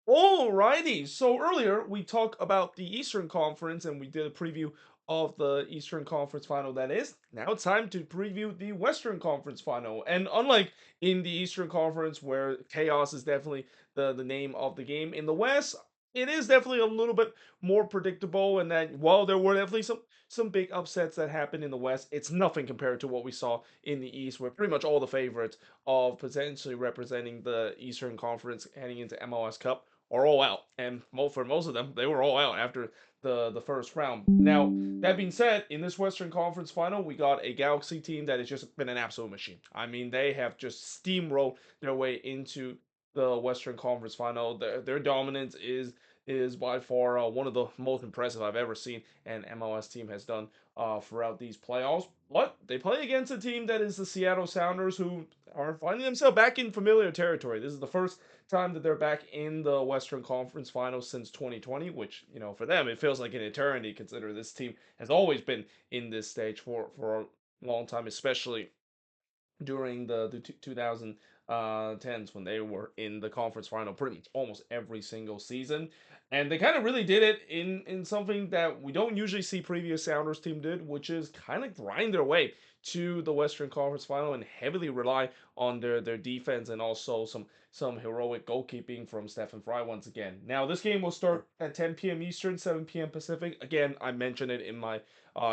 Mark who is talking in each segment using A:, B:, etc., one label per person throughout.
A: Alrighty, so earlier we talked about the Eastern Conference and we did a preview of the Eastern Conference final that is. Now it's time to preview the Western Conference final. And unlike in the Eastern Conference where chaos is definitely the name of the game, in the West, it is definitely a little bit more predictable and that while there were definitely some big upsets that happened in the West, it's nothing compared to what we saw in the East, where pretty much all the favorites of potentially representing the Eastern Conference heading into MLS Cup are all out, and for most of them, they were all out after the first round. Now, that being said, in this Western Conference final, we got a Galaxy team that has just been an absolute machine. I mean, they have just steamrolled their way into the Western Conference final. Their dominance is by far one of the most impressive I've ever seen an MLS team has done throughout these playoffs. But they play against a team that is the Seattle Sounders, who are finding themselves back in familiar territory. This is the first time that they're back in the Western Conference Finals since 2020, which, for them, it feels like an eternity, considering this team has always been in this stage for a long time, especially during the 2010s when they were in the conference final pretty much almost every single season. And they kind of really did it in something that we don't usually see previous Sounders team did, which is kind of grind their way to the Western Conference final and heavily rely on their defense and also some heroic goalkeeping from Stephen Fry once again. Now this game will start at 10 p.m. Eastern, 7 p.m. Pacific. Again, I mentioned it in my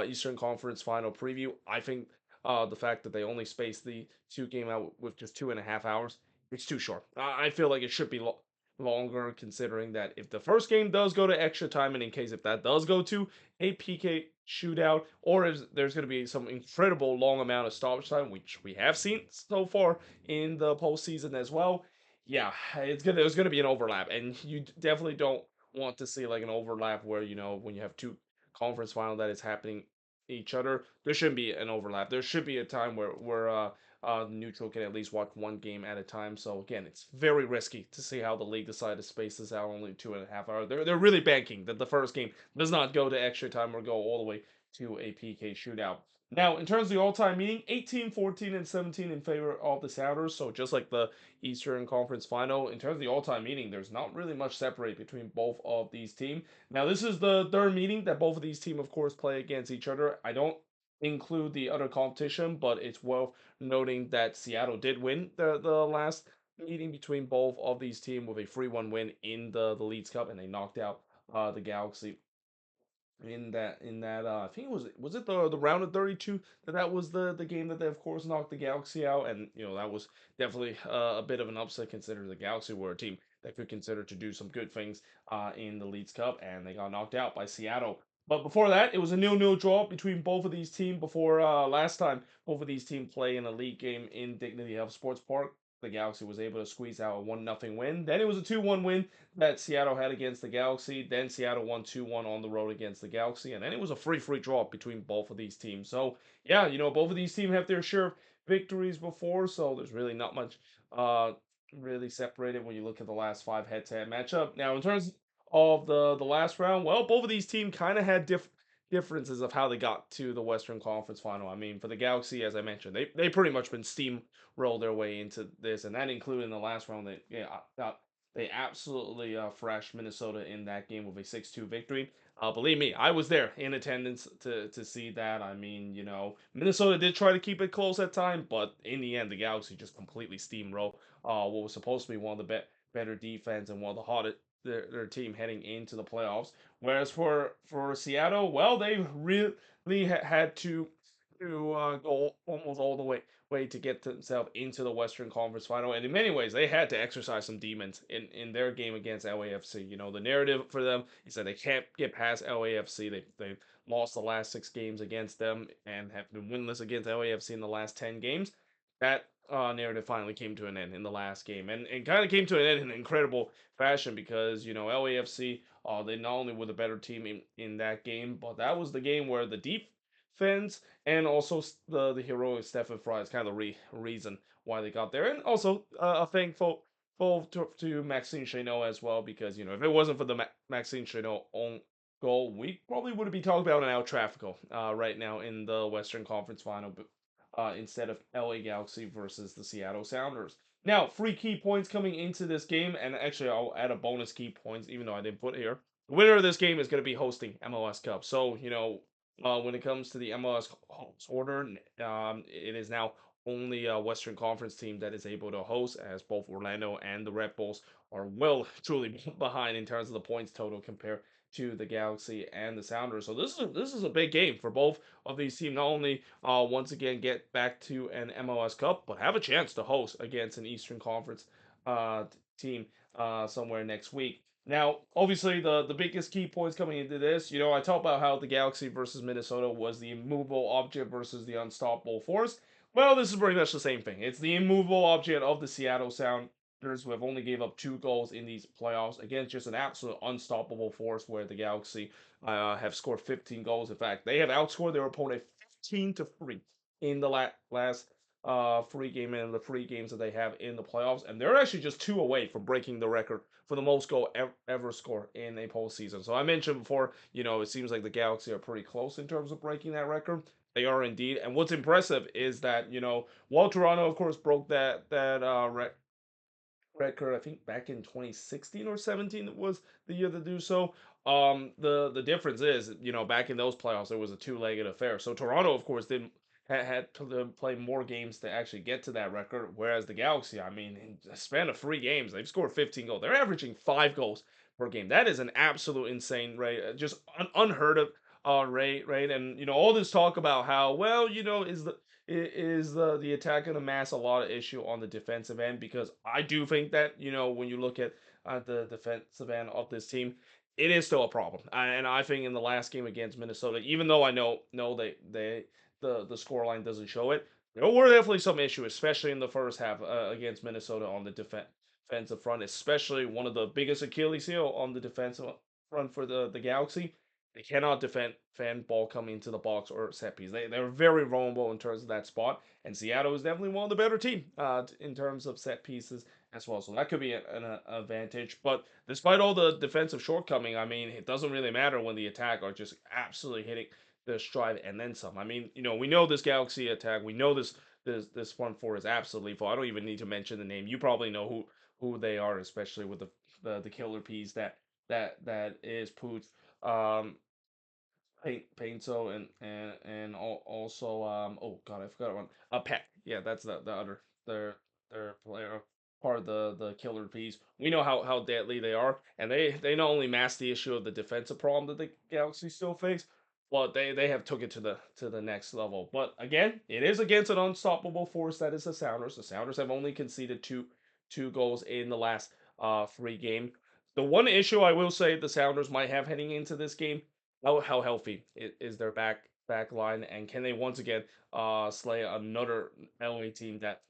A: Eastern Conference final preview. I think the fact that they only spaced the two game out with just 2.5 hours, it's too short. I feel like it should be longer, considering that if the first game does go to extra time, and in case if that does go to a PK shootout, or if there's going to be some incredible long amount of stoppage time, which we have seen so far in the postseason as well. Yeah, there's gonna be an overlap, and you definitely don't want to see like an overlap where when you have two conference final that is happening each other. There shouldn't be an overlap. There should be a time where neutral can at least watch one game at a time. So again, it's very risky to see how the league decide to space this out only 2.5 hours. They're really banking that the first game does not go to extra time or go all the way to a PK shootout. Now, in terms of the all-time meeting, 18, 14, and 17 in favor of the Sounders. So just like the Eastern Conference Final, in terms of the all-time meeting, there's not really much separate between both of these teams. Now, this is the third meeting that both of these teams, of course, play against each other. I don't include the other competition, but it's worth noting that Seattle did win the last meeting between both of these teams with a 3-1 win in the Leeds Cup, and they knocked out the Galaxy in that I think it was it the round of 32 that was the game that they of course knocked the Galaxy out, and that was definitely a bit of an upset considering the Galaxy were a team that could consider to do some good things in the Leeds Cup, and they got knocked out by Seattle. But before that, it was a nil-nil draw between both of these teams before last time both of these teams play in a league game in Dignity Health Sports Park. The Galaxy was able to squeeze out a 1-0 win. Then it was a 2-1 win that Seattle had against the Galaxy. Then Seattle won 2-1 on the road against the Galaxy. And then it was a free draw between both of these teams. So, yeah, both of these teams have their share of victories before. So there's really not much uh, really separated when you look at the last five head-to-head matchup. Now, in terms of the last round, well, both of these teams kind of had differences of how they got to the Western Conference final. I mean, for the Galaxy, as I mentioned, they pretty much been steamrolled their way into this, and that included in the last round. They absolutely thrashed Minnesota in that game with a 6-2 victory. Believe me, I was there in attendance to see that. I mean, Minnesota did try to keep it close at time, but in the end, the Galaxy just completely steamrolled what was supposed to be one of the better defense and one of the hottest their team heading into the playoffs. Whereas for Seattle, well, they really had to go almost all the way to get themselves into the Western Conference Final, and in many ways, they had to exercise some demons in their game against LAFC. The narrative for them is that they can't get past LAFC. They lost the last 6 games against them and have been winless against LAFC in the last 10 games. That narrative finally came to an end in the last game, and kind of came to an end in an incredible fashion because LAFC they not only were the better team in that game, but that was the game where the defense and also the heroic Stephen Fry is kind of the reason why they got there, and also a thankful to Maxine Chanot as well because if it wasn't for the Maxine Chanot own goal, we probably would be talking about an El Trafico right now in the Western Conference Final, instead of LA Galaxy versus the Seattle Sounders. Now, free key points coming into this game, and actually I'll add a bonus key points, even though I didn't put it here. The winner of this game is going to be hosting MLS Cup. So, when it comes to the MLS host order, it is now only a Western Conference team that is able to host, as both Orlando and the Red Bulls are well truly behind in terms of the points total compared to the Galaxy and the Sounders. So this is a big game for both of these teams. Not only once again get back to an MLS Cup, but have a chance to host against an Eastern Conference team somewhere next week. Now, obviously, the biggest key points coming into this, I talked about how the Galaxy versus Minnesota was the immovable object versus the unstoppable force. Well, this is pretty much the same thing. It's the immovable object of the Seattle Sounders, who have only gave up 2 goals in these playoffs against just an absolute unstoppable force, where the Galaxy have scored 15 goals. In fact, they have outscored their opponent 15-3 in the last free game and the free games that they have in the playoffs, and they're actually just 2 away from breaking the record for the most goal ever scored in a postseason. So I mentioned before, it seems like the Galaxy are pretty close in terms of breaking that record. They are indeed, and what's impressive is that while Toronto, of course, broke that record, I think back in 2016 or 17 was the year to do so. The difference is, back in those playoffs, it was a two-legged affair. So Toronto, of course, didn't had to play more games to actually get to that record, whereas the Galaxy, I mean, in the span of 3 games, they've scored 15 goals. They're averaging 5 goals per game. That is an absolute insane rate, just unheard of rate, right? And all this talk about how well, is the attack going to mask a lot of issue on the defensive end, because I do think that when you look at the defensive end of this team, it is still a problem. And I think in the last game against Minnesota, even though I know the scoreline doesn't show it, there were definitely some issues, especially in the first half against Minnesota on the defensive front, especially one of the biggest Achilles heel on the defensive front for the Galaxy. They cannot defend ball coming into the box or set piece. They're very vulnerable in terms of that spot. And Seattle is definitely one of the better team in terms of set pieces as well. So that could be an advantage. But despite all the defensive shortcoming, I mean, it doesn't really matter when the attack are just absolutely hitting the stride and then some. I mean, we know this Galaxy attack. We know this front four is absolutely full. I don't even need to mention the name. You probably know who they are, especially with the killer piece that is Pooch. Um, Painto and also oh god, I forgot one. Pet. Yeah, that's the other their player, part of the killer piece. We know how deadly they are, and they not only mask the issue of the defensive problem that the Galaxy still face, but they have took it to the next level. But again, it is against an unstoppable force that is the Sounders. The Sounders have only conceded two goals in the last 3 game. The one issue I will say the Sounders might have heading into this game, how healthy is their back line, and can they once again slay another LA team that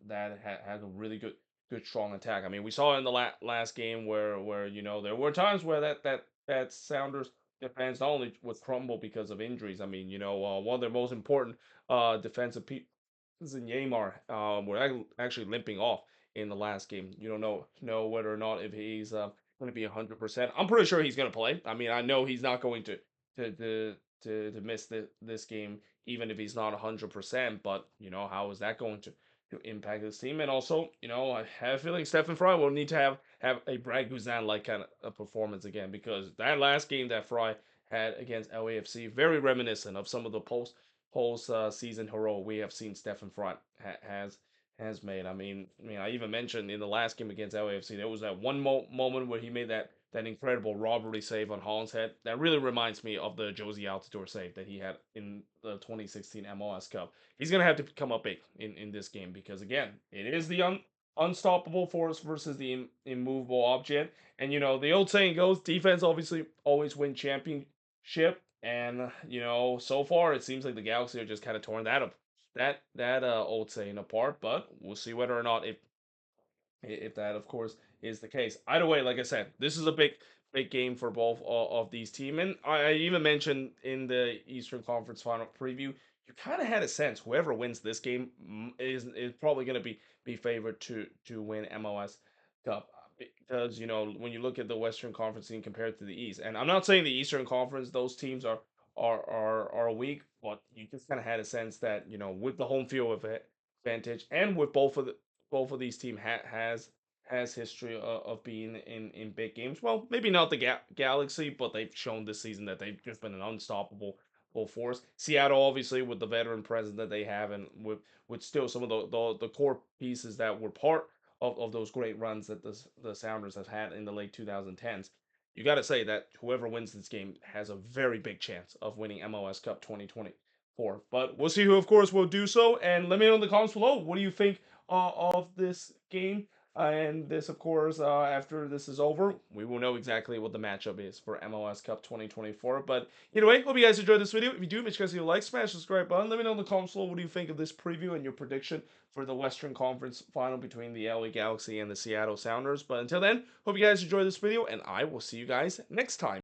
A: has a really good strong attack. I mean, we saw in the last game where there were times where that Sounders defense not only would crumble because of injuries. I mean, one of their most important defensive pieces in Yamar were actually limping off in the last game. You don't know whether or not if he's going to be 100%. I'm pretty sure he's going to play. I mean, I know he's not going to to to miss this game, even if he's not 100%. But how is that going to impact this team? And also, I have a feeling Stephen Fry will need to have a Brad Guzan like kind of a performance again, because that last game that Fry had against LAFC very reminiscent of some of the post season hero we have seen Stephen Fry has made. I mean, I even mentioned in the last game against LAFC, there was that one moment where he made that incredible robbery save on Holland's head. That really reminds me of the Josie Altidore save that he had in the 2016 MLS Cup. He's gonna have to come up big in this game, because again, it is the unstoppable force versus the immovable object. And the old saying goes, defense obviously always win championship. And so far it seems like the Galaxy are just kind of torn that up that old saying apart. But we'll see whether or not if that, of course, is the case. Either way, like I said, this is a big game for both of these teams. And I even mentioned in the Eastern Conference Final preview, you kind of had a sense whoever wins this game is probably going to be favored to win MLS Cup. Because when you look at the Western Conference team compared to the East, and I'm not saying the Eastern Conference those teams are weak, but you just kind of had a sense that with the home field advantage, and with both of both of these teams has history of being in big games. Well, maybe not the Galaxy, but they've shown this season that they've just been an unstoppable force. Seattle, obviously, with the veteran presence that they have, and with still some of the core pieces that were part of those great runs that the Sounders have had in the late 2010s. You got to say that whoever wins this game has a very big chance of winning MLS Cup 2024. But we'll see who, of course, will do so. And let me know in the comments below. What do you think of this game? And this, of course, after this is over, we will know exactly what the matchup is for MLS Cup 2024. But either way, hope you guys enjoyed this video. If you do, make sure you like, smash the subscribe button. Let me know in the comments below what do you think of this preview and your prediction for the Western Conference final between the LA Galaxy and the Seattle Sounders. But until then, hope you guys enjoyed this video, and I will see you guys next time.